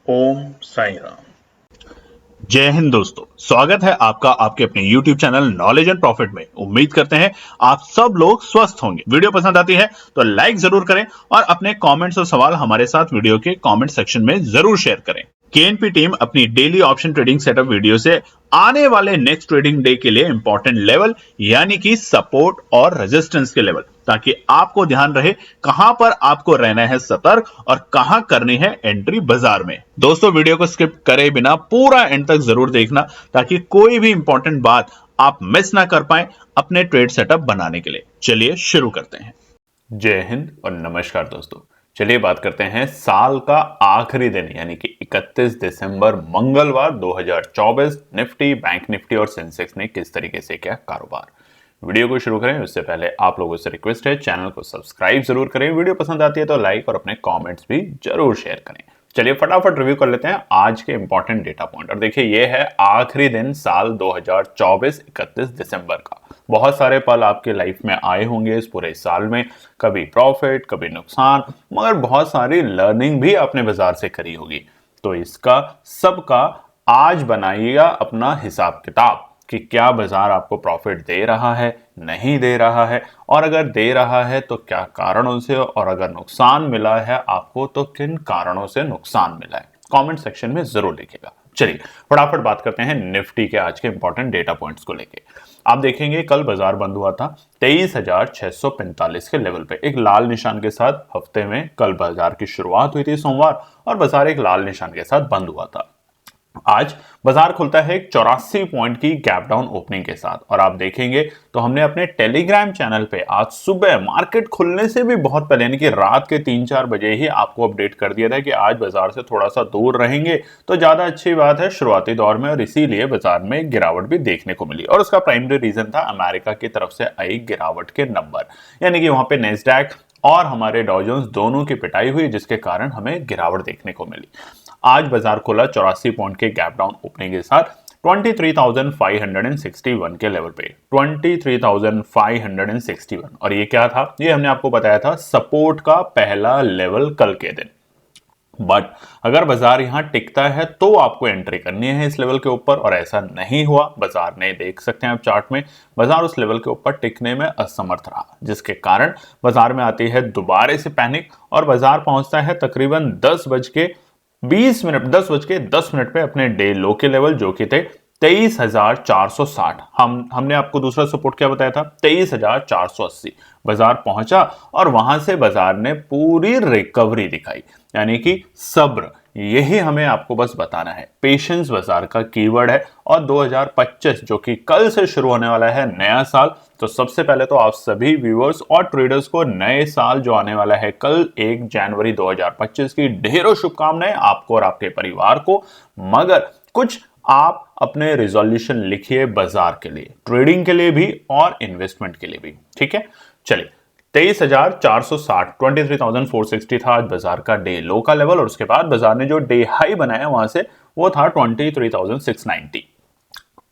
ओम साईं राम। जय हिंद दोस्तों, स्वागत है आपका आपके अपने YouTube channel knowledge and profit में। उम्मीद करते हैं आप सब लोग स्वस्थ होंगे। वीडियो पसंद आती है तो लाइक जरूर करें और अपने कमेंट्स और सवाल हमारे साथ वीडियो के कमेंट सेक्शन में जरूर शेयर करें। केएनपी टीम अपनी daily option trading setup video से आने वाले नेक्स्ट ट्रेडिंग डे के लिए इंपॉर्टेंट लेवल यानी कि सपोर्ट और रेजिस्टेंस के लेवल, ताकि आपको ध्यान रहे कहां पर आपको रहना है सतर्क और कहां करनी है एंट्री बाजार में। दोस्तों, वीडियो को स्किप करे बिना पूरा एंड तक जरूर देखना ताकि कोई भी इंपॉर्टेंट बात आप मिस ना कर पाए अपने ट्रेड सेटअप बनाने के लिए। चलिए शुरू करते हैं। जय हिंद और नमस्कार दोस्तों। चलिए बात करते हैं साल का आखिरी दिन यानी कि 31 दिसंबर मंगलवार 2024 निफ्टी, बैंक निफ्टी और सेंसेक्स ने किस तरीके से किया कारोबार। वीडियो को शुरू करें उससे पहले आप लोगों से रिक्वेस्ट है, चैनल को सब्सक्राइब जरूर करें। वीडियो पसंद आती है तो लाइक और अपने कमेंट्स भी जरूर शेयर करें। चलिए फटाफट रिव्यू कर लेते हैं आज के इंपॉर्टेंट डेटा पॉइंट। और देखिए, ये है आखिरी दिन साल 2024 31 दिसंबर का। बहुत सारे पल आपके लाइफ में आए होंगे इस पूरे साल में, कभी प्रॉफिट कभी नुकसान, मगर बहुत सारी लर्निंग भी आपने बाजार से करी होगी। तो इसका सबका आज बनाइएगा अपना हिसाब किताब कि क्या बाजार आपको प्रॉफिट दे रहा है, नहीं दे रहा है, और अगर दे रहा है तो क्या कारणों से, और अगर नुकसान मिला है आपको तो किन कारणों से नुकसान मिला है। कमेंट सेक्शन में जरूर लिखिएगा। चलिए फटाफट बात करते हैं निफ्टी के आज के इंपॉर्टेंट डेटा पॉइंट्स को लेके। आप देखेंगे कल बाजार बंद हुआ था 23,645 के लेवल पे, एक लाल निशान के साथ। हफ्ते में कल बाजार की शुरुआत हुई थी सोमवार, और बाजार एक लाल निशान के साथ बंद हुआ था। आज बाजार खुलता है एक 84 पॉइंट की गैप डाउन ओपनिंग के साथ। और आप देखेंगे तो हमने अपने टेलीग्राम चैनल पे आज सुबह मार्केट खुलने से भी बहुत पहले यानी कि रात के 3-4 बजे ही आपको अपडेट कर दिया था कि आज बाजार से थोड़ा सा दूर रहेंगे तो ज्यादा अच्छी बात है शुरुआती दौर में, और इसीलिए बाजार में गिरावट भी देखने को मिली। और उसका प्राइमरी रीजन था अमेरिका की तरफ से आई गिरावट के नंबर, यानी कि वहां पे नेस्डैक और हमारे डॉ जोन्स दोनों की पिटाई हुई, जिसके कारण हमें गिरावट देखने को मिली। आज बाजार खुला 84 पॉइंट के गैप डाउन ओपनिंग के साथ 23,561 के लेवल पे, 23,561। और ये क्या था, ये हमने आपको बताया था सपोर्ट का पहला लेवल कल के दिन। बट अगर बाजार यहां टिकता है तो आपको एंट्री करनी है इस लेवल के ऊपर, और ऐसा नहीं हुआ। बाजार ने, देख सकते हैं आप चार्ट में, बाजार उस लेवल के ऊपर टिकने में असमर्थ रहा, जिसके कारण बाजार में आती है दोबारा से पैनिक, और बाजार पहुंचता है तकरीबन 10 बज के 10 मिनट पे अपने डे लो के लेवल, जो कि थे 23,460। हमने आपको दूसरा सपोर्ट क्या बताया था, 23,480। बाजार पहुंचा और वहां से बाजार ने पूरी रिकवरी दिखाई, यानी कि सब्र, यही हमें आपको बस बताना है। पेशेंस बाजार का कीवर्ड है। और 2025 जो कि कल से शुरू होने वाला है नया साल, तो सबसे पहले तो आप सभी व्यूअर्स और ट्रेडर्स को नए साल जो आने वाला है कल 1 जनवरी 2025 की ढेरों शुभकामनाएं आपको और आपके परिवार को। मगर कुछ आप अपने रिजोल्यूशन लिखिए बाजार के लिए, ट्रेडिंग के लिए भी और इन्वेस्टमेंट के लिए भी, ठीक है। चलिए 23,460 23,460 था आज बाजार का डे लो का लेवल, और उसके बाद बाजार ने जो डे हाई बनाया वहां से वो था 23,690।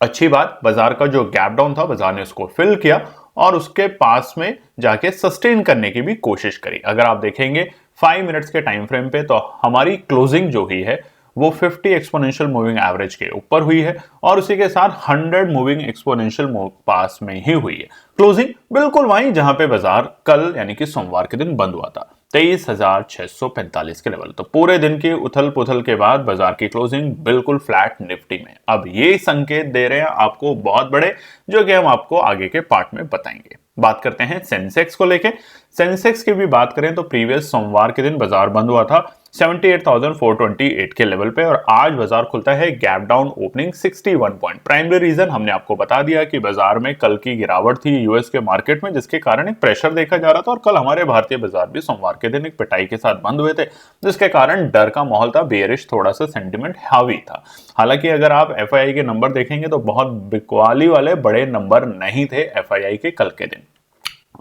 अच्छी बात, बाजार का जो गैप डाउन था बाजार ने उसको फिल किया और उसके पास में जाके सस्टेन करने की भी कोशिश करी। अगर आप देखेंगे 5 मिनट्स के टाइम फ्रेम पे तो हमारी क्लोजिंग जो हुई है वो 50 एक्सपोनेंशियल मूविंग एवरेज के ऊपर हुई है, और उसी के साथ 100 मूविंग एक्सपोनेंशियल पास में ही हुई है। क्लोजिंग बिल्कुल वहीं जहां पे बाजार कल यानी कि सोमवार के दिन बंद हुआ था, 23,645 के लेवल। तो पूरे दिन की उथल पुथल के बाद बाजार की क्लोजिंग बिल्कुल फ्लैट निफ्टी में। अब ये संकेत दे रहे हैं आपको बहुत बड़े, जो कि हम आपको आगे के पार्ट में बताएंगे। बात करते हैं सेंसेक्स को लेके। सेंसेक्स की भी बात करें तो प्रीवियस सोमवार के दिन बाजार बंद हुआ था 78,428 के लेवल पे, और आज बाजार खुलता है gap down opening 61 point. Primary reason हमने आपको बता दिया कि बाजार में कल की गिरावट थी यूएस के मार्केट में, जिसके कारण एक प्रेशर देखा जा रहा था। और कल हमारे भारतीय बाजार भी सोमवार के दिन एक पिटाई के साथ बंद हुए थे, जिसके कारण डर का माहौल था, बेयरिश थोड़ा सा सेंटिमेंट हावी था। हालांकि अगर आप एफआईआई के नंबर देखेंगे तो बहुत बिकवाली वाले बड़े नंबर नहीं थे एफआईआई के कल के दिन।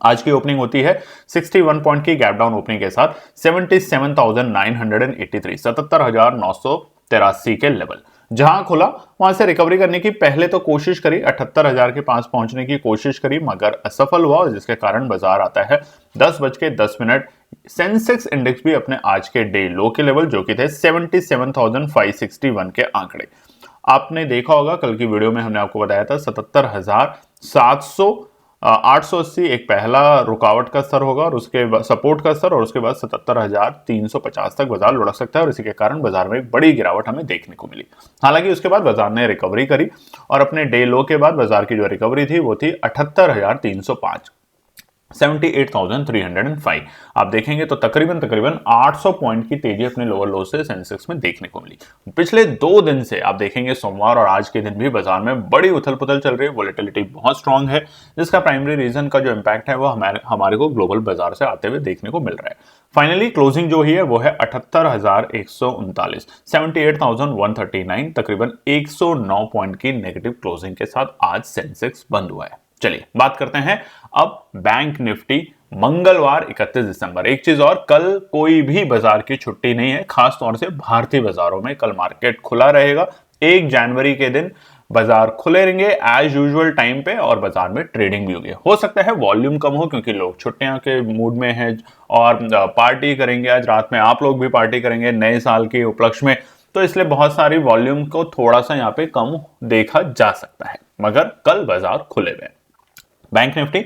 आज की ओपनिंग होती है 61 पॉइंट की गैप डाउन ओपनिंग के साथ 77,983 77,983 के लेवल। जहां खुला वहां से रिकवरी करने की पहले तो कोशिश करी, 78,000 के पास पहुंचने की कोशिश करी, मगर असफल हुआ, जिसके कारण बाजार आता है 10 बज के 10 मिनट सेंसेक्स इंडेक्स भी अपने आज के डे लो के लेवल जो कि थे 77,561 के आंकड़े। आपने देखा होगा कल की वीडियो में हमने आपको बताया था 77,700 880 एक पहला रुकावट का स्तर होगा और उसके सपोर्ट का स्तर, और उसके बाद 77,350 तक बाजार लुढ़क सकता है और इसी के कारण बाजार में एक बड़ी गिरावट हमें देखने को मिली। हालांकि उसके बाद बाजार ने रिकवरी करी और अपने डे लो के बाद बाजार की जो रिकवरी थी वो थी 78,305, 78,305। आप देखेंगे तो तकरीबन 800 पॉइंट की तेजी अपने लोअर लो से सेंसेक्स में देखने को मिली। पिछले 2 दिन से आप देखेंगे सोमवार और आज के दिन भी बाजार में बड़ी उथल पुथल चल रही है, वोलेटिलिटी बहुत स्ट्रांग है, जिसका प्राइमरी रीजन का जो इम्पैक्ट है वो हमारे को ग्लोबल बाजार से आते हुए देखने को मिल रहा है। फाइनली क्लोजिंग जो ही है वो है 78,139, 78,139, तकरीबन 109 पॉइंट की नेगेटिव क्लोजिंग के साथ आज सेंसेक्स बंद हुआ है। चलिए बात करते हैं अब बैंक निफ्टी मंगलवार 31 दिसंबर। एक चीज और, कल कोई भी बाजार की छुट्टी नहीं है, खास तौर से भारतीय बाजारों में कल मार्केट खुला रहेगा। 1 जनवरी के दिन बाजार खुले रहेंगे एज यूजुअल टाइम पे और बाजार में ट्रेडिंग भी होगी। हो सकता है वॉल्यूम कम हो क्योंकि लोग छुट्टियां के मूड में हैं और पार्टी करेंगे, आज रात में आप लोग भी पार्टी करेंगे नए साल के उपलक्ष्य में, तो इसलिए बहुत सारी वॉल्यूम को थोड़ा सा यहाँ पे कम देखा जा सकता है, मगर कल बाजार खुले हुए। बैंक निफ्टी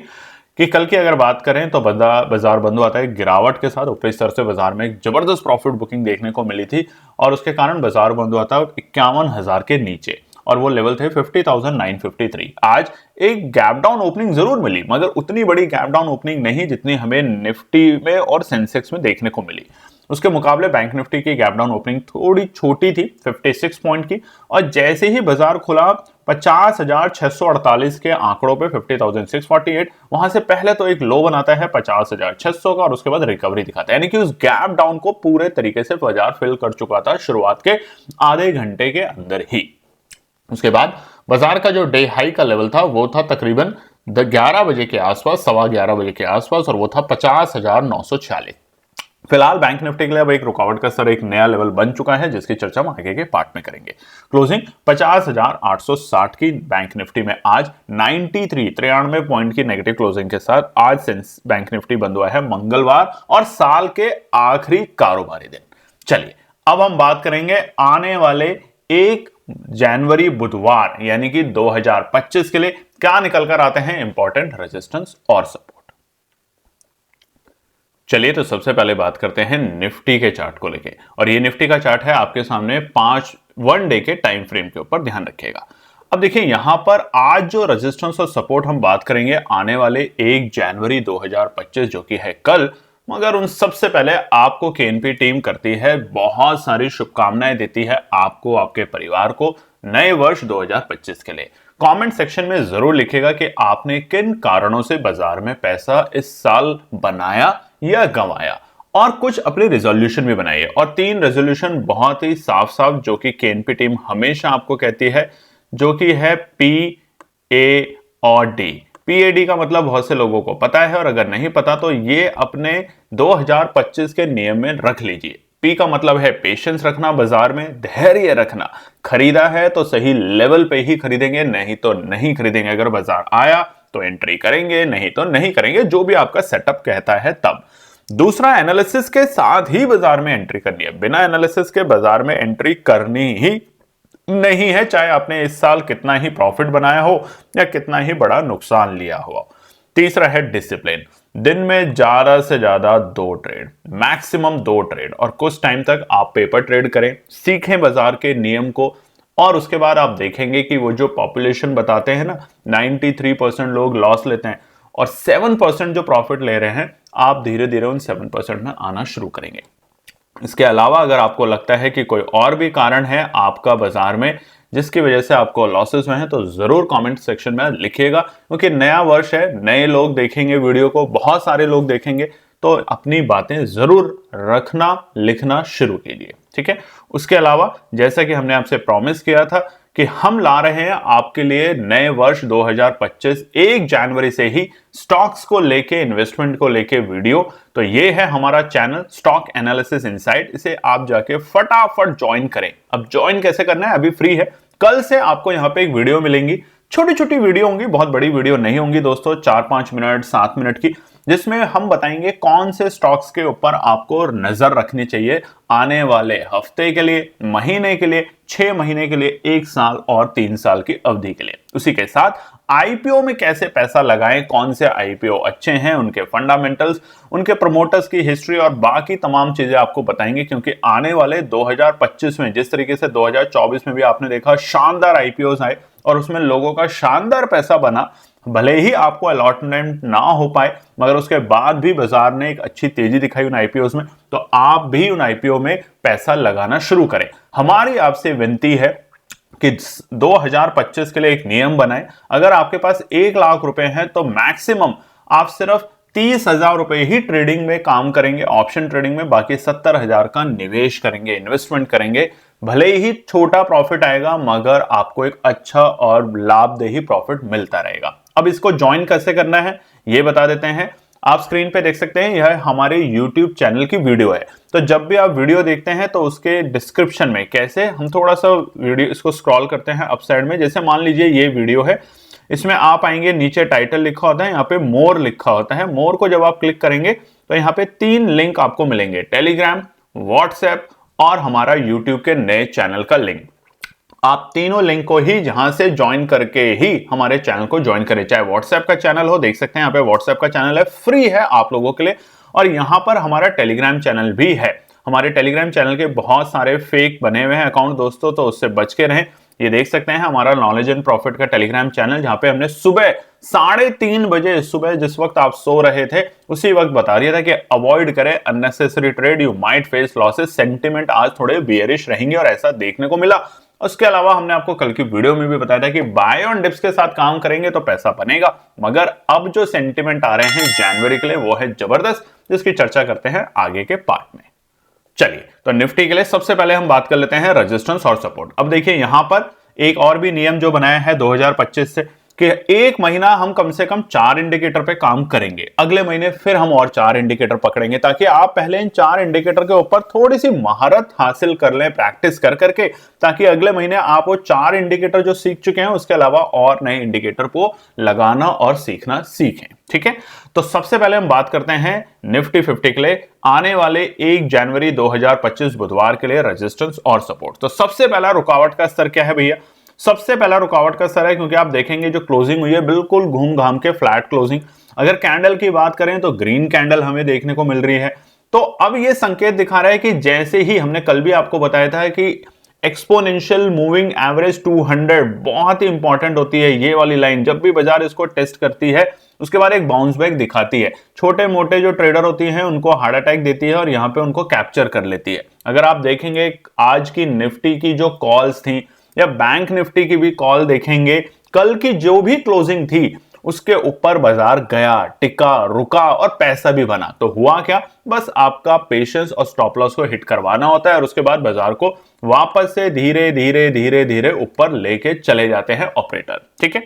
कि कल की अगर बात करें तो बाजार बंद हुआ था एक गिरावट के साथ। ऊपरी स्तर से बाजार में एक जबरदस्त प्रॉफिट बुकिंग देखने को मिली थी और उसके कारण बाजार बंद हुआ था 51,000 के नीचे और वो लेवल थे 50,953। आज एक गैप डाउन ओपनिंग जरूर मिली मगर उतनी बड़ी गैप डाउन ओपनिंग नहीं जितनी हमें निफ्टी में और सेंसेक्स में देखने को मिली। उसके मुकाबले बैंक निफ्टी की गैप डाउन ओपनिंग थोड़ी छोटी थी 56 पॉइंट की और जैसे ही बाजार खुला 50,648 के आंकड़ों पे 50,648, वहां से पहले तो एक लो बनाता है 50,600 का और उसके बाद रिकवरी दिखाता है, यानी कि उस गैप डाउन को पूरे तरीके से बाजार फिल कर चुका था शुरुआत के आधे घंटे के अंदर ही। उसके बाद बाजार का जो डे हाई का लेवल था वो था तकरीबन 11 बजे के आसपास, 11:15 बजे के आसपास, और वो था 50,946। फिलहाल बैंक निफ्टी के लिए अब एक रुकावट का स्तर, एक नया लेवल बन चुका है जिसकी चर्चा हम आगे के पार्ट में करेंगे। क्लोजिंग 50,860 की बैंक निफ्टी में आज 93 पॉइंट की नेगेटिव क्लोजिंग के साथ आज बैंक निफ्टी बंद हुआ है मंगलवार और साल के आखिरी कारोबारी दिन। चलिए अब हम बात करेंगे आने वाले 1 जनवरी बुधवार यानी कि 2025 के लिए क्या निकल कर आते हैं इंपॉर्टेंट रेजिस्टेंस और सपोर्ट। चलिए तो सबसे पहले बात करते हैं निफ्टी के चार्ट को लेके, और ये निफ्टी का चार्ट है आपके सामने 1 डे के टाइम फ्रेम के ऊपर, ध्यान रखिएगा। अब देखिए यहां पर आज जो रेजिस्टेंस और सपोर्ट हम बात करेंगे आने वाले 1 जनवरी 2025 जो कि है कल, मगर उन सबसे पहले आपको केएनपी टीम करती है बहुत सारी शुभकामनाएं देती है आपको, आपके परिवार को नए वर्ष 2025 के लिए। कमेंट सेक्शन में जरूर लिखिएगा कि आपने किन कारणों से बाजार में पैसा इस साल बनाया या गंवाया, और कुछ अपनी रेजोल्यूशन भी बनाइए। और 3 रेजोल्यूशन बहुत ही साफ साफ जो कि केएनपी टीम हमेशा आपको कहती है, जो कि है PA और D। PAD का मतलब बहुत से लोगों को पता है और अगर नहीं पता तो ये अपने 2025 के नियम में रख लीजिए। P का मतलब है पेशेंस रखना, बाजार में धैर्य रखना, खरीदा है तो सही लेवल पे ही खरीदेंगे, नहीं तो नहीं खरीदेंगे। अगर बाजार आया तो एंट्री करेंगे, नहीं तो नहीं करेंगे, जो भी आपका सेटअप कहता है तब। दूसरा, एनालिसिस के साथ ही बाजार में एंट्री करनी है, बिना एनालिसिस के बाजार में एंट्री करनी ही नहीं है, चाहे आपने इस साल कितना ही प्रॉफिट बनाया हो या कितना ही बड़ा नुकसान लिया हो। तीसरा है डिसिप्लिन, दिन में ज्यादा से ज्यादा 2 ट्रेड, मैक्सिमम 2 ट्रेड, और कुछ टाइम तक आप पेपर ट्रेड करें, सीखें बाजार के नियम को, और उसके बाद आप देखेंगे कि वो जो पॉपुलेशन बताते हैं ना 93% लोग लॉस लेते हैं और 7% जो प्रॉफिट ले रहे हैं, आप धीरे धीरे उन 7% में आना शुरू करेंगे। इसके अलावा अगर आपको लगता है कि कोई और भी कारण है आपका बाजार में जिसकी वजह से आपको लॉसेस हुए हैं, तो जरूर कमेंट सेक्शन में लिखिएगा, क्योंकि नया वर्ष है, नए लोग देखेंगे वीडियो को, बहुत सारे लोग देखेंगे, तो अपनी बातें जरूर रखना, लिखना शुरू कीजिए, ठीक है। उसके अलावा जैसा कि हमने आपसे प्रॉमिस किया था कि हम ला रहे हैं आपके लिए नए वर्ष 2025 1 जनवरी से ही स्टॉक्स को लेके, इन्वेस्टमेंट को लेके वीडियो, तो ये है हमारा चैनल स्टॉक एनालिसिस इनसाइड। इसे आप जाके फटाफट ज्वाइन करें। अब ज्वाइन कैसे करना है, अभी फ्री है, कल से आपको यहां पे एक वीडियो मिलेंगी छोटी छोटी वीडियो होंगी, बहुत बड़ी वीडियो नहीं होंगी दोस्तों, 4-5 मिनट 7 मिनट की, जिसमें हम बताएंगे कौन से स्टॉक्स के ऊपर आपको नजर रखनी चाहिए आने वाले हफ्ते के लिए, महीने के लिए, 6 महीने के लिए, 1 साल और 3 साल की अवधि के लिए। उसी के साथ आईपीओ में कैसे पैसा लगाएं, कौन से आईपीओ अच्छे हैं, उनके फंडामेंटल्स, उनके प्रमोटर्स की हिस्ट्री और बाकी तमाम चीजें आपको बताएंगे। क्योंकि आने वाले 2025 में जिस तरीके से 2024 में भी आपने देखा शानदार आईपीओस आए और उसमें लोगों का शानदार पैसा बना, भले ही आपको अलॉटमेंट ना हो पाए मगर उसके बाद भी बाजार ने एक अच्छी तेजी दिखाई उन आईपीओस में, तो आप भी उन आईपीओ में पैसा लगाना शुरू करें। हमारी आपसे विनती है कि 2025 के लिए एक नियम बनाएं। अगर आपके पास 1 लाख रुपए हैं तो मैक्सिमम आप सिर्फ 30,000 रुपए ही ट्रेडिंग में काम करेंगे, ऑप्शन ट्रेडिंग में, बाकी 70,000 का निवेश करेंगे, इन्वेस्टमेंट करेंगे। भले ही छोटा प्रॉफिट आएगा मगर आपको एक अच्छा और लाभदेही प्रॉफिट मिलता रहेगा। अब इसको ज्वाइन कैसे करना है ये बता देते हैं। आप स्क्रीन पे देख सकते हैं, यह हमारे YouTube चैनल की वीडियो है। तो जब भी आप वीडियो देखते हैं तो उसके डिस्क्रिप्शन में, कैसे हम थोड़ा सा वीडियो इसको स्क्रॉल करते हैं अप साइड में, जैसे मान लीजिए ये वीडियो है, इसमें आप आएंगे, नीचे टाइटल लिखा होता है, यहाँ पे मोर लिखा होता है। मोर को जब आप क्लिक करेंगे तो यहाँ पे 3 लिंक आपको मिलेंगे, टेलीग्राम, व्हाट्सएप और हमारा यूट्यूब के नए चैनल का लिंक। आप तीनों लिंक को ही जहां से ज्वाइन करके ही हमारे चैनल को ज्वाइन करें। चाहे व्हाट्सएप का चैनल हो, देख सकते हैं यहाँ पे व्हाट्सएप का चैनल है, फ्री है आप लोगों के लिए, और यहाँ पर हमारा टेलीग्राम चैनल भी है। हमारे टेलीग्राम चैनल के बहुत सारे फेक बने हुए हैं अकाउंट दोस्तों, तो उससे बच के रहें। ये देख सकते हैं हमारा नॉलेज एंड प्रॉफिट का टेलीग्राम चैनल, जहां पे हमने सुबह 3:30 बजे, सुबह जिस वक्त आप सो रहे थे उसी वक्त बता दिया था कि अवॉइड करें unnecessary trade, you might face losses. Sentiment आज थोड़े बियरिश रहेंगे और ऐसा देखने को मिला। उसके अलावा हमने आपको कल की वीडियो में भी बताया था कि बाय ऑन डिप्स के साथ काम करेंगे तो पैसा बनेगा, मगर अब जो सेंटिमेंट आ रहे हैं जनवरी के लिए वो है जबरदस्त, जिसकी चर्चा करते हैं आगे के पार्ट में। चलिए, तो निफ्टी के लिए सबसे पहले हम बात कर लेते हैं रेजिस्टेंस और सपोर्ट। अब देखिए यहां पर एक और भी नियम जो बनाया है 2025 से कि 1 महीना हम कम से कम 4 इंडिकेटर पे काम करेंगे, अगले महीने फिर हम और 4 इंडिकेटर पकड़ेंगे, ताकि आप पहले इन 4 इंडिकेटर के ऊपर थोड़ी सी महारत हासिल कर लें, प्रैक्टिस कर करके, ताकि अगले महीने आप वो 4 इंडिकेटर जो सीख चुके हैं उसके अलावा और नए इंडिकेटर को लगाना और सीखना सीखें। ठीक है, तो सबसे पहले हम बात करते हैं निफ्टी 50 के लिए आने वाले 1 जनवरी 2025 बुधवार के लिए रेजिस्टेंस और सपोर्ट। तो सबसे पहला रुकावट का स्तर क्या है भैया? सबसे पहला रुकावट का स्तर है, क्योंकि आप देखेंगे जो क्लोजिंग हुई है बिल्कुल घूम घाम के फ्लैट क्लोजिंग। अगर कैंडल की बात करें तो ग्रीन कैंडल हमें देखने को मिल रही है। तो अब ये संकेत दिखा रहा है कि जैसे ही हमने कल भी आपको बताया था कि एक्सपोनेंशियल मूविंग एवरेज 200 बहुत ही इंपॉर्टेंट होती है। ये वाली लाइन जब भी बाजार इसको टेस्ट करती है उसके बाद एक बाउंस बैक दिखाती है। छोटे मोटे जो ट्रेडर होती हैं उनको हार्ट अटैक देती है और यहां पे उनको कैप्चर कर लेती है। अगर आप देखेंगे आज की निफ्टी की जो कॉल्स थी या बैंक निफ्टी की भी कॉल देखेंगे, कल की जो भी क्लोजिंग थी उसके ऊपर बाजार गया, टिका, रुका और पैसा भी बना। तो हुआ क्या? बस आपका पेशेंस और स्टॉप लॉस को हिट करवाना होता है और उसके बाद बाजार को वापस से धीरे धीरे धीरे धीरे ऊपर लेके चले जाते हैं ऑपरेटर। ठीक है,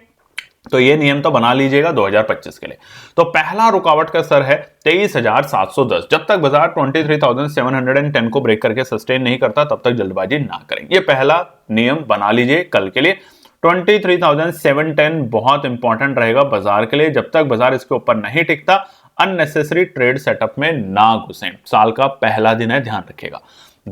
तो ये नियम तो बना लीजिएगा 2025 के लिए। तो पहला रुकावट का स्तर है 23,710। जब तक बाजार 23,710 को ब्रेक करके सस्टेन नहीं करता तब तक जल्दबाजी ना करें। ये पहला नियम बना लीजिए कल के लिए। 23,710 बहुत इंपॉर्टेंट रहेगा बाजार के लिए। जब तक बाजार इसके ऊपर नहीं टिकता अननेसेसरी ट्रेड सेटअप में ना घुसें। साल का पहला दिन है, ध्यान रखिएगा।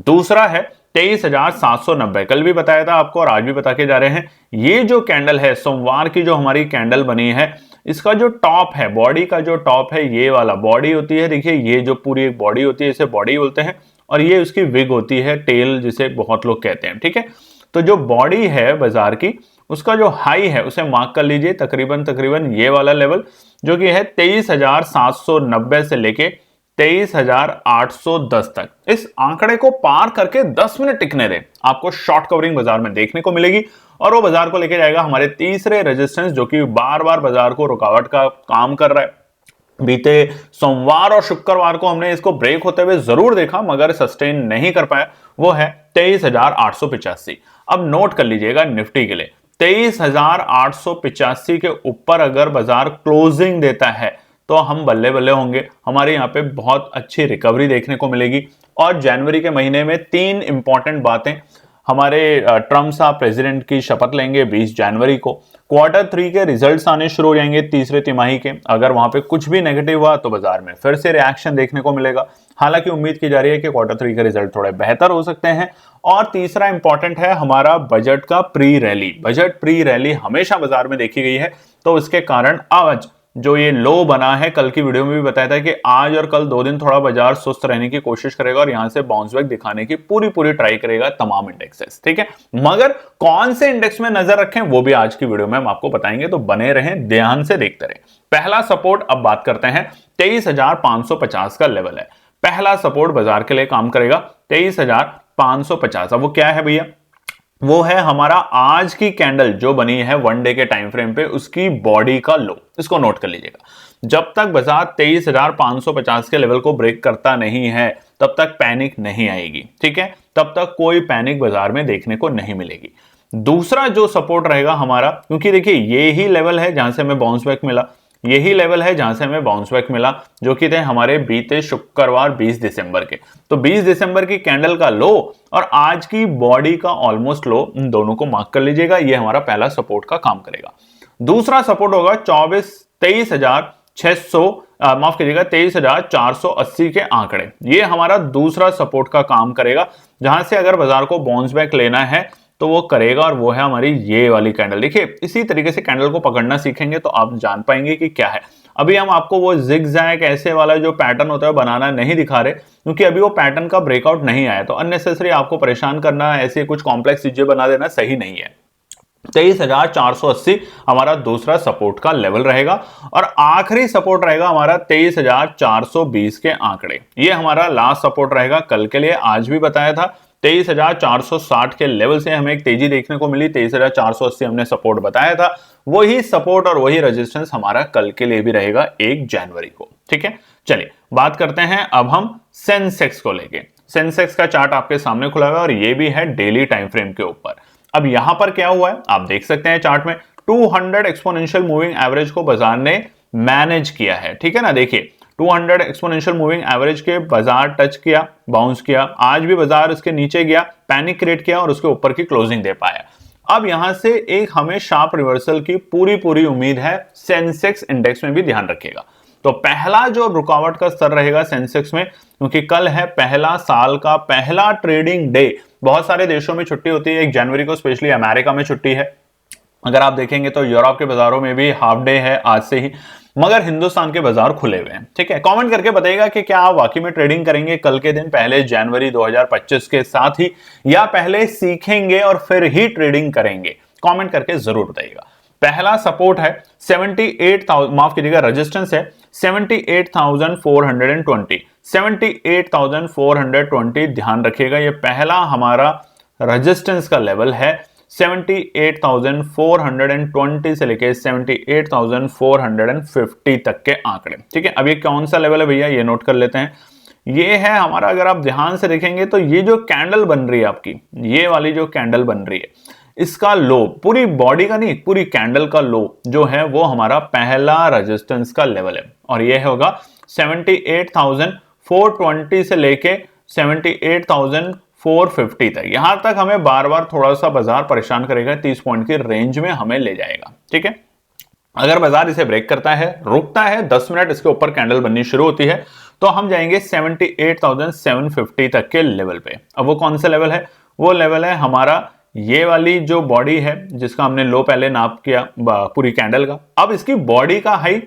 दूसरा है 23,790। कल भी बताया था आपको और आज भी बता के जा रहे हैं। ये जो कैंडल है सोमवार की जो हमारी कैंडल बनी है, इसका जो टॉप है, बॉडी का जो टॉप है, ये वाला बॉडी होती है। देखिए ये जो पूरी एक बॉडी होती है इसे बॉडी बोलते हैं और ये उसकी विग होती है, टेल जिसे बहुत लोग कहते हैं। ठीक है, तो जो बॉडी है बाजार की उसका जो हाई है उसे मार्क कर लीजिए, तकरीबन ये वाला लेवल जो कि है 23,790 से लेके 23,810 तक। इस आंकड़े को पार करके 10 मिनट टिकने दें, आपको शॉर्ट कवरिंग बाजार में देखने को मिलेगी और वो बाजार को लेके जाएगा हमारे तीसरे रेजिस्टेंस, जो कि बार बार बाजार को रुकावट का काम कर रहा है। बीते सोमवार और शुक्रवार को हमने इसको ब्रेक होते हुए जरूर देखा मगर सस्टेन नहीं कर पाया, वो है 23,885। अब नोट कर लीजिएगा निफ्टी के लिए 23,885 के ऊपर अगर बाजार क्लोजिंग देता है तो हम बल्ले बल्ले होंगे, हमारे यहाँ पे बहुत अच्छी रिकवरी देखने को मिलेगी। और जनवरी के महीने में 3 इंपॉर्टेंट बातें हमारे ट्रम्प साहब प्रेसिडेंट की शपथ लेंगे 20 जनवरी को। Q3 के रिजल्ट्स आने शुरू हो जाएंगे तीसरे तिमाही के। अगर वहां पे कुछ भी नेगेटिव हुआ तो बाजार में फिर से रिएक्शन देखने को मिलेगा। हालांकि उम्मीद की जा रही है कि Q3 के रिजल्ट थोड़े बेहतर हो सकते हैं। और तीसरा इंपॉर्टेंट है हमारा बजट का pre rally. Budget pre rally हमेशा बाजार में देखी गई है, तो इसके कारण आज जो ये लो बना है, कल की वीडियो में भी बताया था कि आज और कल 2 दिन थोड़ा बाजार सुस्त रहने की कोशिश करेगा और यहां से बाउंस बैक दिखाने की पूरी ट्राई करेगा तमाम इंडेक्सेस। ठीक है, मगर कौन से इंडेक्स में नजर रखें वो भी आज की वीडियो में हम आपको बताएंगे, तो बने रहें, ध्यान से देखते रहें। पहला सपोर्ट अब बात करते हैं 23,550 का लेवल है। पहला सपोर्ट बाजार के लिए काम करेगा 23,550। अब वो क्या है भैया? वो है हमारा आज की कैंडल जो बनी है 1 डे के टाइम फ्रेम पे, उसकी बॉडी का लो। इसको नोट कर लीजिएगा। जब तक बाजार 23,550 के लेवल को ब्रेक करता नहीं है तब तक पैनिक नहीं आएगी। ठीक है, तब तक कोई पैनिक बाजार में देखने को नहीं मिलेगी। दूसरा जो सपोर्ट रहेगा हमारा, क्योंकि देखिए ये ही लेवल है जहां से हमें बाउंस बैक मिला, यही लेवल है जहां से हमें बाउंस बैक मिला, जो कि थे हमारे बीते शुक्रवार 20 दिसंबर के। तो 20 दिसंबर की कैंडल का लो और आज की बॉडी का ऑलमोस्ट लो, इन दोनों को मार्क कर लीजिएगा। ये हमारा पहला सपोर्ट का काम करेगा। दूसरा सपोर्ट होगा 23,600 माफ कीजिएगा 23,480 के आंकड़े। ये हमारा दूसरा सपोर्ट का काम करेगा, जहां से अगर बाजार को बाउंस बैक लेना है तो वो करेगा, और वो है हमारी ये वाली कैंडल। देखिए इसी तरीके से कैंडल को पकड़ना सीखेंगे तो आप जान पाएंगे कि क्या है। अभी हम आपको वो जिगजैग ऐसे वाला जो पैटर्न होता है बनाना नहीं दिखा रहे, क्योंकि अभी वो पैटर्न का ब्रेकआउट नहीं आया, तो अननेसेसरी आपको परेशान करना, ऐसे कुछ कॉम्प्लेक्स चीजें बना देना सही नहीं है। 23,480 हमारा दूसरा सपोर्ट का लेवल रहेगा, और आखिरी सपोर्ट रहेगा हमारा 23,420 के आंकड़े। ये हमारा लास्ट सपोर्ट रहेगा कल के लिए। आज भी बताया था 23,460 के लेवल से हमें एक तेजी देखने को मिली, 23,480 हमने सपोर्ट बताया था। वही सपोर्ट और वही रेजिस्टेंस हमारा कल के लिए भी रहेगा 1 जनवरी को। ठीक है, चलिए बात करते हैं अब हम सेंसेक्स को लेके। सेंसेक्स का चार्ट आपके सामने खुला हुआ है और ये भी है डेली टाइम फ्रेम के ऊपर। अब यहां पर क्या हुआ है आप देख सकते हैं चार्ट में 200 एक्सपोनेंशियल मूविंग एवरेज को बाजार ने मैनेज किया है। ठीक है ना, देखिए 200 एक्सपोनेंशियल मूविंग एवरेज के बाजार टच किया, बाउंस किया। आज भी बाजार इसके नीचे गया, पैनिक क्रिएट किया और उसके ऊपर की क्लोजिंग दे पाया। अब यहां से एक हमें शार्प रिवर्सल की पूरी उम्मीद है। सेंसेक्स इंडेक्स में भी ध्यान रखिएगा। तो पहला जो रुकावट का स्तर रहेगा सेंसेक्स में, क्योंकि कल है पहला साल का पहला ट्रेडिंग डे। बहुत सारे देशों में छुट्टी होती है 1 जनवरी को, स्पेशली अमेरिका में छुट्टी है। अगर आप देखेंगे तो यूरोप के बाजारों में भी हाफ डे है आज से ही, मगर हिंदुस्तान के बाजार खुले हुए हैं। ठीक है, कमेंट करके बताइएगा कि क्या आप वाकई में ट्रेडिंग करेंगे कल के दिन पहले जनवरी 2025 के साथ ही, या पहले सीखेंगे और फिर ही ट्रेडिंग करेंगे। कमेंट करके जरूर बताइएगा। पहला सपोर्ट है 78,000, माफ कीजिएगा रेजिस्टेंस है 78,420। 78,420 ध्यान रखिएगा, ये पहला हमारा रेजिस्टेंस का लेवल है। 78,420 से लेके 78,450 तक के आंकड़े। ठीक है, अब ये कौन सा लेवल है भैया, ये नोट कर लेते हैं। ये है हमारा, अगर आप ध्यान से देखेंगे तो ये जो कैंडल बन रही है आपकी, ये वाली जो कैंडल बन रही है, इसका लो, पूरी बॉडी का नहीं, पूरी कैंडल का लो जो है वो हमारा पहला रेजिस्टेंस का लेवल है, और ये होगा 78,420 से लेके 78,450 तक। यहां तक हमें बार बार थोड़ा सा बाजार परेशान करेगा, 30 पॉइंट की रेंज में हमें ले जाएगा। ठीक है, अगर बाजार इसे ब्रेक करता है, रुकता है, 10 मिनट इसके ऊपर कैंडल बननी शुरू होती है, तो हम जाएंगे 78,750 तक के लेवल पे। अब वो कौन सा लेवल है? वो लेवल है हमारा ये वाली जो बॉडी है, जिसका हमने लो पहले नाप किया पूरी कैंडल का। अब इसकी बॉडी का हाई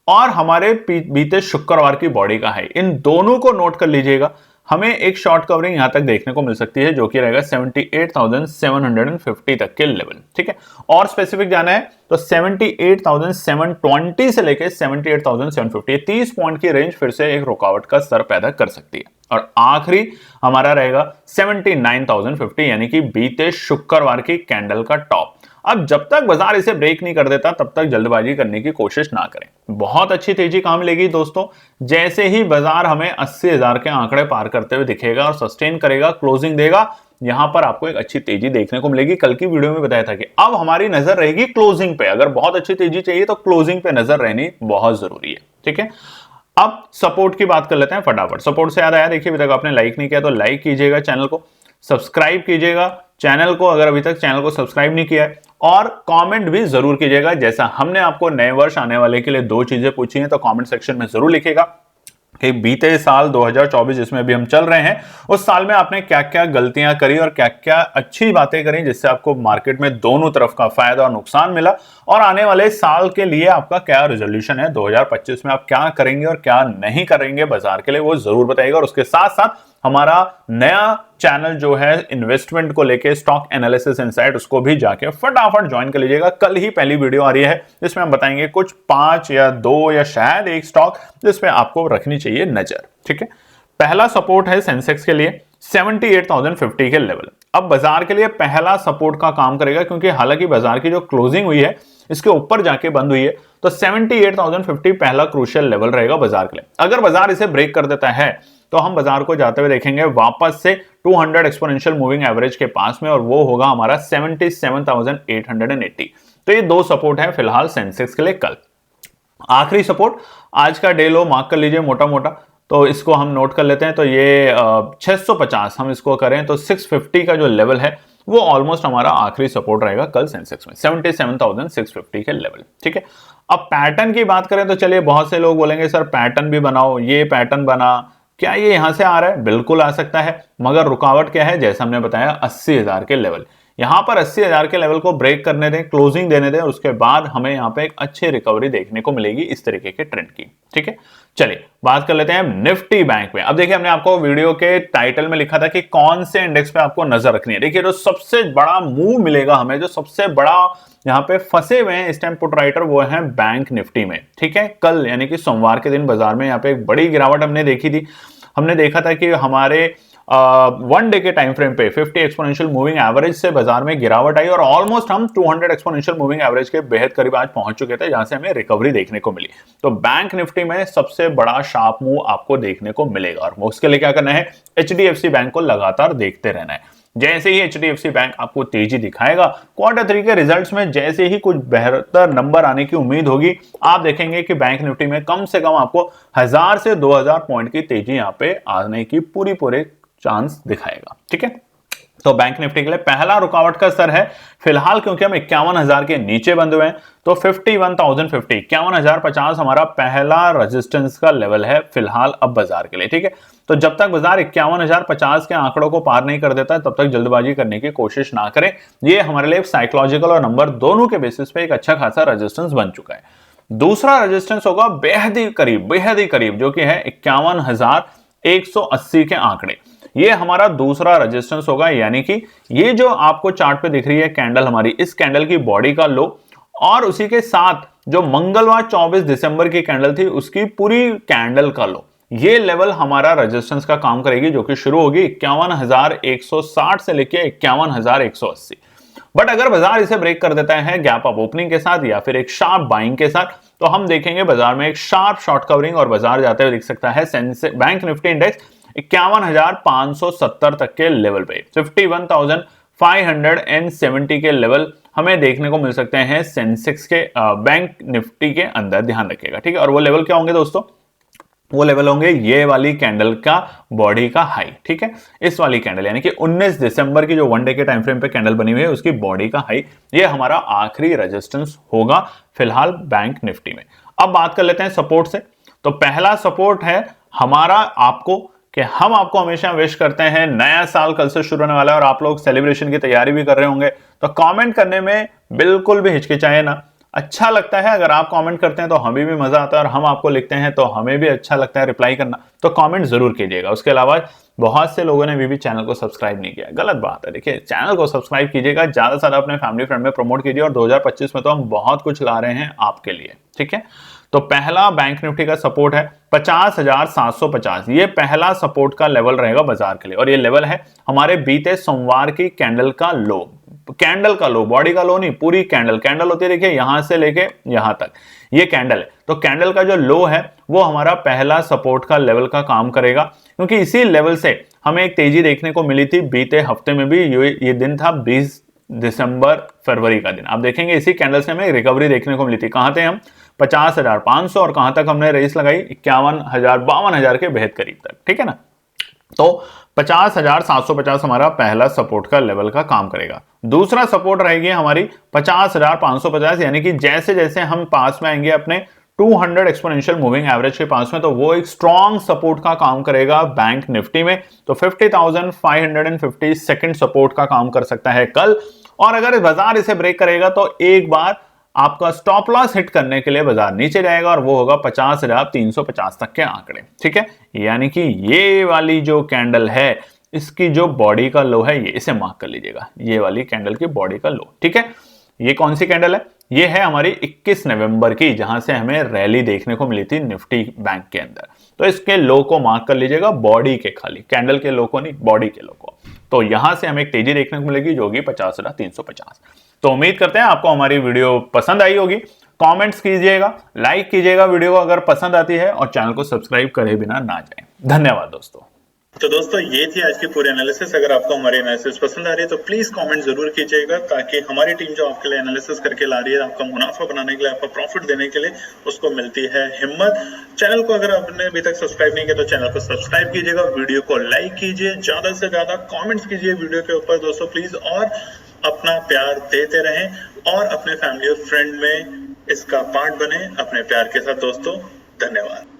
और हमारे बीते शुक्रवार की बॉडी का हाई, इन दोनों को नोट कर लीजिएगा। हमें एक शॉर्ट कवरिंग यहां तक देखने को मिल सकती है, जो कि रहेगा 78,750 तक के लेवल। ठीक है, और स्पेसिफिक जाना है तो 78,720 से लेकर 78,750, 30 पॉइंट की रेंज फिर से एक रुकावट का स्तर पैदा कर सकती है। और आखिरी हमारा रहेगा 79,050, यानी कि बीते शुक्रवार की कैंडल का टॉप। अब जब तक बाजार इसे ब्रेक नहीं कर देता तब तक जल्दबाजी करने की कोशिश ना करें। बहुत अच्छी तेजी काम लेगी दोस्तों, जैसे ही बाजार हमें 80,000 के आंकड़े पार करते हुए दिखेगा और सस्टेन करेगा, क्लोजिंग देगा, यहां पर आपको एक अच्छी तेजी देखने को मिलेगी। कल की वीडियो में बताया था कि अब हमारी नजर रहेगी क्लोजिंग पे। अगर बहुत अच्छी तेजी चाहिए तो क्लोजिंग पे नजर रहनी बहुत जरूरी है। ठीक है, अब सपोर्ट की बात कर लेते हैं फटाफट। सपोर्ट से याद आया, देखिए अभी तक आपने लाइक नहीं किया तो लाइक कीजिएगा चैनल को, सब्सक्राइब कीजिएगा चैनल को अगर अभी तक चैनल को सब्सक्राइब नहीं किया है, और कमेंट भी जरूर कीजिएगा। जैसा हमने आपको नए वर्ष आने वाले के लिए 2 चीजें पूछी हैं, तो कमेंट सेक्शन में जरूर लिखिएगा कि बीते साल 2024 जिसमें अभी हम चल रहे हैं, उस साल में आपने क्या क्या गलतियां करी और क्या क्या अच्छी बातें करी जिससे आपको मार्केट में दोनों तरफ का फायदा और नुकसान मिला, और आने वाले साल के लिए आपका क्या रेजोल्यूशन है 2025 में, आप क्या करेंगे और क्या नहीं करेंगे बाजार के लिए, वो जरूर बताइएगा। और उसके साथ साथ हमारा नया चैनल जो है इन्वेस्टमेंट को लेके स्टॉक एनालिसिस इनसाइट, उसको भी जाके फटाफट ज्वाइन कर लीजिएगा। कल ही पहली वीडियो आ रही है जिसमें हम बताएंगे कुछ 5 या 2 या शायद 1 स्टॉक जिसपे आपको रखनी चाहिए नजर। ठीक है, पहला सपोर्ट है सेंसेक्स के लिए 78,050 के लेवल। अब बाजार के लिए पहला सपोर्ट का काम करेगा, क्योंकि हालांकि बाजार की जो क्लोजिंग हुई है इसके ऊपर जाके बंद हुई है, तो 78,050 पहला क्रूशियल लेवल रहेगा बाजार के लिए। अगर बाजार इसे ब्रेक कर देता है तो हम बाजार को जाते हुए देखेंगे वापस से 200 एक्सपोनेंशियल मूविंग एवरेज के पास में, और वो होगा हमारा 77,880। तो ये 2 सपोर्ट है फिलहाल सेंसेक्स के लिए कल। आखिरी सपोर्ट आज का डे लो मार्क कर लीजिए मोटा मोटा, तो इसको हम नोट कर लेते हैं। तो ये 650 हम इसको करें तो 650 का जो लेवल है वो ऑलमोस्ट हमारा आखिरी सपोर्ट रहेगा कल सेंसेक्स में, 77,650 के लेवल। ठीक है, अब पैटर्न की बात करें तो चलिए, बहुत से लोग बोलेंगे सर पैटर्न भी बनाओ, ये पैटर्न बना, क्या ये यहां से आ रहा है? बिल्कुल आ सकता है, मगर रुकावट क्या है? जैसा हमने बताया 80,000 के लेवल। यहां पर 80,000 के लेवल को ब्रेक करने दें, क्लोजिंग देने दें, और उसके बाद हमें यहां पे एक अच्छी रिकवरी देखने को मिलेगी इस तरीके के ट्रेंड की। ठीक है, चलिए बात कर लेते हैं निफ्टी बैंक में। अब देखिए, हमने आपको वीडियो के टाइटल में लिखा था कि कौन से इंडेक्स पे आपको नजर रखनी है। देखिए, जो सबसे बड़ा मूव मिलेगा हमें, जो सबसे बड़ा यहाँ पे फंसे हुए हैं इस टाइम पुट राइटर, वो है बैंक निफ्टी में। ठीक है, कल यानी कि सोमवार के दिन बाजार में यहाँ पे एक बड़ी गिरावट हमने देखी थी। हमने देखा था कि हमारे 1 डे के टाइम फ्रेम पे 50 एक्सपोनेंशियल मूविंग एवरेज से बाजार में गिरावट आई, और ऑलमोस्ट हम 200 एक्सपोनेंशियल मूविंग एवरेज के बेहद करीब आज पहुंच चुके थे, जहां से हमें रिकवरी देखने को मिली। तो बैंक निफ्टी में सबसे बड़ा शार्प मूव आपको देखने को मिलेगा, और उसके लिए क्या करना है? HDFC बैंक को लगातार देखते रहना है। जैसे ही HDFC बैंक आपको तेजी दिखाएगा, Q3 के रिजल्ट्स में जैसे ही कुछ बेहतर नंबर आने की उम्मीद होगी, आप देखेंगे कि बैंक निफ्टी में कम से कम आपको 1000 से 2000 पॉइंट की तेजी यहां पे आने की पूरे चांस दिखाएगा। ठीक है, तो बैंक निफ्टी के लिए पहला रुकावट का स्तर है फिलहाल, क्योंकि हम 51,000 के नीचे बंद हुए हैं, तो 51,050 51,050 हमारा पहला रेजिस्टेंस का लेवल है फिलहाल अब बाजार के लिए। ठीक है, तो जब तक बाजार 51,050 के आंकड़ों को पार नहीं कर देता है, तब तक जल्दबाजी करने की कोशिश ना करें। ये हमारे लिए साइकोलॉजिकल और नंबर दोनों के बेसिस पे एक अच्छा खासा रेजिस्टेंस बन चुका है। दूसरा रेजिस्टेंस होगा बेहद ही करीब, जो कि है 51,180 के आंकड़े। ये हमारा दूसरा रेजिस्टेंस होगा, यानी कि ये जो आपको चार्ट पे दिख रही है कैंडल, हमारी इस कैंडल की बॉडी का लो, और उसी के साथ जो मंगलवार 24 दिसंबर की कैंडल थी उसकी पूरी कैंडल का लो, ये लेवल हमारा रेजिस्टेंस का काम करेगी, जो कि शुरू होगी 51,160 से लेके 51,180। बट अगर बाजार इसे ब्रेक कर देता है गैप अप ओपनिंग के साथ या फिर एक शार्प बाइंग के साथ, तो हम देखेंगे बाजार में एक शार्प शॉर्ट कवरिंग, और बाजार जाते हुए दिख सकता है बैंक निफ्टी इंडेक्स 51,570 तक के लेवल पे, 51,570 के लेवल हमें देखने को मिल सकते हैं सेंसेक्स के बैंक निफ्टी के अंदर। ध्यान रखिएगा। ठीक है, और वो लेवल क्या होंगे दोस्तों? वो लेवल होंगे ये वाली कैंडल का बॉडी का हाई। ठीक है, इस वाली कैंडल यानी कि 19 दिसंबर की जो 1 डे के टाइम फ्रेम पे कैंडल बनी हुई है उसकी बॉडी का हाई, ये हमारा आखिरी रेजिस्टेंस होगा फिलहाल बैंक निफ्टी में। अब बात कर लेते हैं सपोर्ट से। तो पहला सपोर्ट है हमारा आपको, कि हम आपको हमेशा विश करते हैं, नया साल कल से शुरू होने वाला है और आप लोग सेलिब्रेशन की तैयारी भी कर रहे होंगे, तो कमेंट करने में बिल्कुल भी हिचकिचाए ना। अच्छा लगता है अगर आप कमेंट करते हैं तो हमें भी मजा आता है, और हम आपको लिखते हैं तो हमें भी अच्छा लगता है रिप्लाई करना, तो कमेंट जरूर कीजिएगा। उसके अलावा बहुत से लोगों ने अभी भी चैनल को सब्सक्राइब नहीं किया, गलत बात है। देखिए, चैनल को सब्सक्राइब कीजिएगा, ज्यादा से ज्यादा अपने फैमिली फ्रेंड में प्रमोट कीजिए, और 2025 में तो हम बहुत कुछ ला रहे हैं आपके लिए। ठीक है, तो पहला बैंक निफ्टी का सपोर्ट है 50,750, ये पहला सपोर्ट का लेवल रहेगा बाजार के लिए, और ये लेवल है हमारे बीते सोमवार की कैंडल का लो, बॉडी का लो नहीं, पूरी कैंडल होती है। देखिए, यहां से लेके यहां तक ये कैंडल है, तो कैंडल का जो लो है वो हमारा पहला सपोर्ट का लेवल का काम करेगा, क्योंकि इसी लेवल से हमें एक तेजी देखने को मिली थी बीते हफ्ते में भी। ये दिन था 20 दिसंबर फरवरी का दिन। आप देखेंगे इसी कैंडल से हमें रिकवरी देखने को मिली थी। कहां थे हम? 50,500, और कहां तक हमने रेस लगाई? 51,000 52,000 के बेहद करीब तक। ठीक है ना, तो 50,750 हमारा पहला सपोर्ट का लेवल का काम करेगा। दूसरा सपोर्ट रहेगी हमारी 50,550, यानी कि जैसे जैसे हम पास में आएंगे अपने 200 एक्सपोनेंशियल मूविंग एवरेज के पास में, तो वो एक स्ट्रॉन्ग सपोर्ट का काम करेगा बैंक निफ्टी में। तो 50,550 सेकंड सपोर्ट का काम कर सकता है कल। और अगर बाजार इसे ब्रेक करेगा तो एक बार आपका स्टॉप लॉस हिट करने के लिए बाजार नीचे जाएगा और वो होगा 50,350 तक के आंकड़े। ठीक है, यानी कि ये वाली जो कैंडल है इसकी जो बॉडी का लो है, ये इसे मार्क कर लीजिएगा, ये वाली कैंडल की बॉडी का लो। ठीक है, ये कौन सी कैंडल है? ये है हमारी 21 नवंबर की, जहां से हमें रैली देखने को मिली थी निफ्टी बैंक के अंदर। तो इसके लो को मार्क कर लीजिएगा, बॉडी के, खाली कैंडल के लो को नहीं, बॉडी के लो को। तो यहां से हमें एक तेजी देखने को मिलेगी जो कि 50,350। तो उम्मीद करते हैं आपको हमारी वीडियो पसंद आई होगी। कमेंट्स कीजिएगा, लाइक कीजिएगा वीडियो को अगर पसंद आती है, और चैनल को सब्सक्राइब करे बिना ना जाएं। धन्यवाद दोस्तों। तो दोस्तों ये थी आज की पूरी एनालिसिस। अगर आपको हमारी एनालिसिस पसंद आ रही है तो प्लीज कमेंट जरूर कीजिएगा, ताकि हमारी टीम जो आपके लिए एनालिसिस करके ला रही है, आपका मुनाफा बनाने के लिए, आपका प्रॉफिट देने के लिए, उसको मिलती है हिम्मत। चैनल को अगर आपने अभी तक सब्सक्राइब नहीं किया तो चैनल को सब्सक्राइब कीजिएगा, वीडियो को लाइक कीजिए, ज्यादा से ज्यादा कॉमेंट्स कीजिए वीडियो के ऊपर दोस्तों प्लीज, और अपना प्यार देते रहें और अपने फैमिली और फ्रेंड में इसका पार्ट बने अपने प्यार के साथ दोस्तों। धन्यवाद।